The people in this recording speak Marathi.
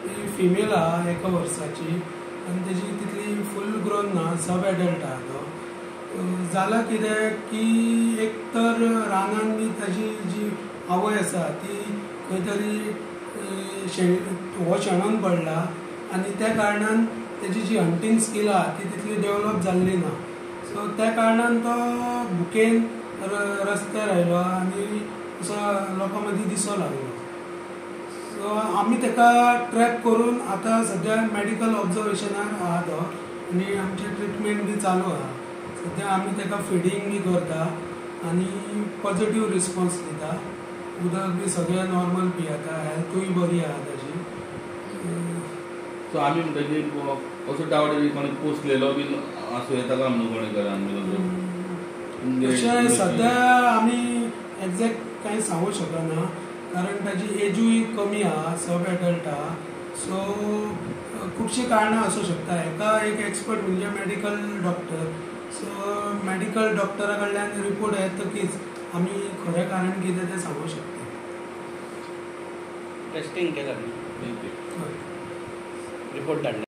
ती फिमेल आहा 1 वर्साची आनी तेजी तितली फूल ग्रोन ना, सब एडल्ट आहा तो. जालां कितें की एक तर रानान बी ताजी जी आवय आसा ती खंय तरी हो शेणून पडला आनी त्या कारणान तेजी जी हंटींग स्कील आहा ती तितली डेवलप जाल्ली ना. सो त्या कारणान तो भुकेन रस्त्यार आयलो आनी असो लोकां मदीं दिसो लागलो. सो आमी ताका ट्रॅक करून आतां सद्या मेडिकल ऑब्जर्वेशनार आहा तो आनी आमचे ट्रिटमेंट बी चालू आहा. सद्या आमी ताका फिडींग बी करता आनी पॉझिटिव्ह रिस्पॉन्स दिता. उदक बी सगळें नॉर्मल पियेता, हेल्थूय बरी आहा ताजी. सो आमी म्हणटकीर असो डावट कोणी पोसलेलो बीन आसूं येता काय म्हणून कोणी घरान तशें सद्या आमी एक्झॅक्ट कांय सांगूंक शकना कारण ताजी एजूय कमी आहा, सब एडल्ट आहा. सो खुबशीं कारणां आसूं शकता. हेका एक एक्सपर्ट म्हणजे मेडिकल डॉक्टर. सो मेडिकल डॉक्टरा कडल्यान रिपोर्ट येतकीच आमी खरें कारण कितें तें सांगूंक शकता. टेस्टिंग केला रिपोर्ट धाडला.